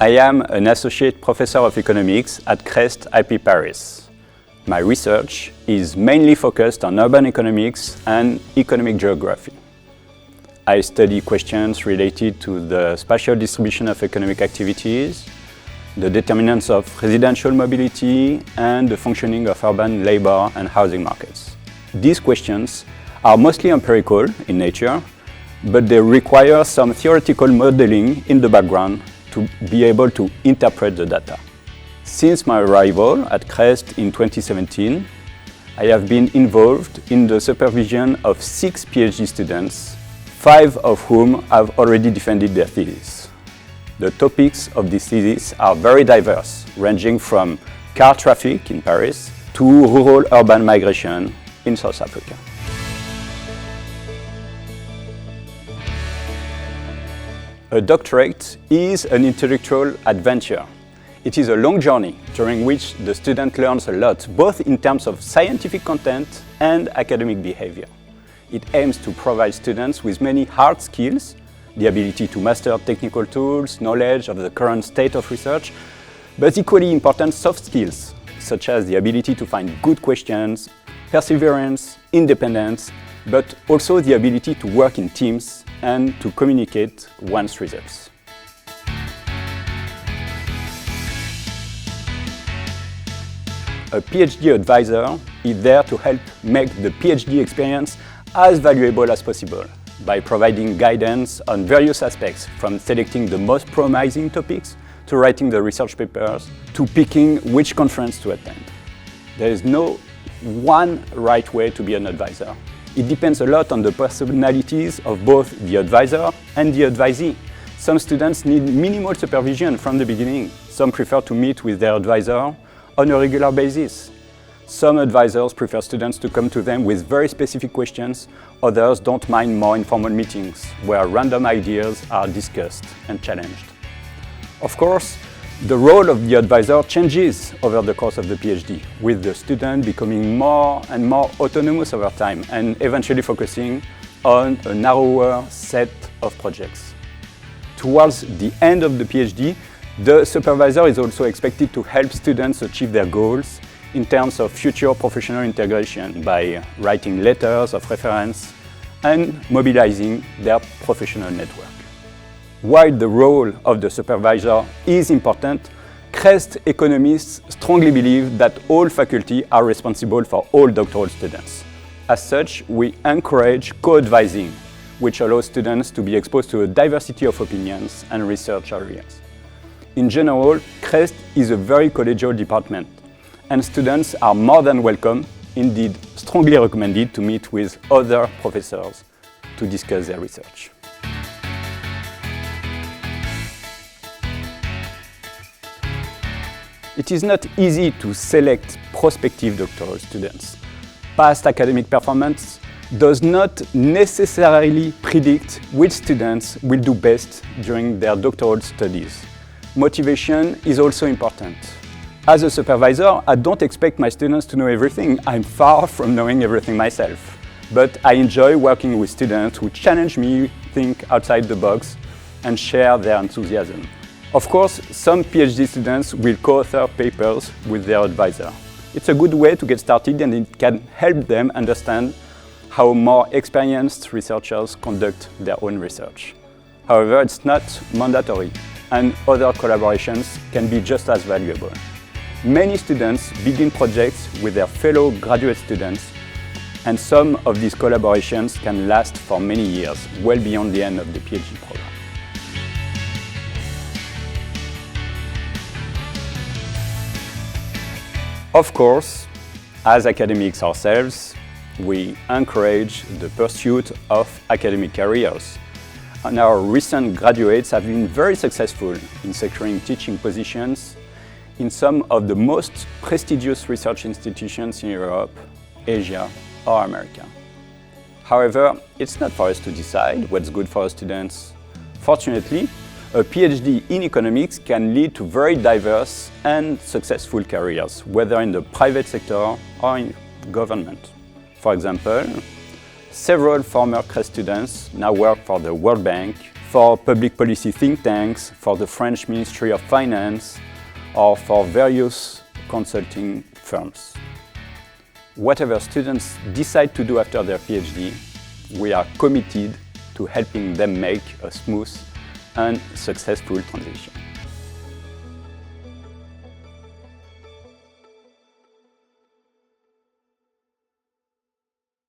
I am an associate professor of economics at CREST IP Paris. My research is mainly focused on urban economics and economic geography. I study questions related to the spatial distribution of economic activities, the determinants of residential mobility, and the functioning of urban labor and housing markets. These questions are mostly empirical in nature, but they require some theoretical modeling in the background to be able to interpret the data. Since my arrival at CREST in 2017, I have been involved in the supervision of 6 PhD students, 5 of whom have already defended their thesis. The topics of this thesis are very diverse, ranging from car traffic in Paris to rural-urban migration in South Africa. A doctorate is an intellectual adventure. It is a long journey during which the student learns a lot, both in terms of scientific content and academic behavior. It aims to provide students with many hard skills, the ability to master technical tools, knowledge of the current state of research, but equally important soft skills, such as the ability to find good questions, perseverance, independence, but also the ability to work in teams and to communicate one's results. A PhD advisor is there to help make the PhD experience as valuable as possible by providing guidance on various aspects, from selecting the most promising topics to writing the research papers to picking which conference to attend. There is no one right way to be an advisor. It depends a lot on the personalities of both the advisor and the advisee. Some students need minimal supervision from the beginning. Some prefer to meet with their advisor on a regular basis. Some advisors prefer students to come to them with very specific questions. Others don't mind more informal meetings where random ideas are discussed and challenged. Of course, the role of the advisor changes over the course of the PhD, with the student becoming more and more autonomous over time and eventually focusing on a narrower set of projects. Towards the end of the PhD, the supervisor is also expected to help students achieve their goals in terms of future professional integration by writing letters of reference and mobilizing their professional network. While the role of the supervisor is important, CREST economists strongly believe that all faculty are responsible for all doctoral students. As such, we encourage co-advising, which allows students to be exposed to a diversity of opinions and research areas. In general, CREST is a very collegial department, and students are more than welcome, indeed strongly recommended, to meet with other professors to discuss their research. It is not easy to select prospective doctoral students. Past academic performance does not necessarily predict which students will do best during their doctoral studies. Motivation is also important. As a supervisor, I don't expect my students to know everything. I'm far from knowing everything myself. But I enjoy working with students who challenge me, think outside the box, and share their enthusiasm. Of course, some PhD students will co-author papers with their advisor. It's a good way to get started, and it can help them understand how more experienced researchers conduct their own research. However, it's not mandatory, and other collaborations can be just as valuable. Many students begin projects with their fellow graduate students, and some of these collaborations can last for many years, well beyond the end of the PhD program. Of course, as academics ourselves, we encourage the pursuit of academic careers. And our recent graduates have been very successful in securing teaching positions in some of the most prestigious research institutions in Europe, Asia, or America. However, it's not for us to decide what's good for our students. Fortunately, a PhD in economics can lead to very diverse and successful careers, whether in the private sector or in government. For example, several former CREST students now work for the World Bank, for public policy think tanks, for the French Ministry of Finance, or for various consulting firms. Whatever students decide to do after their PhD, we are committed to helping them make a smooth and successful transition.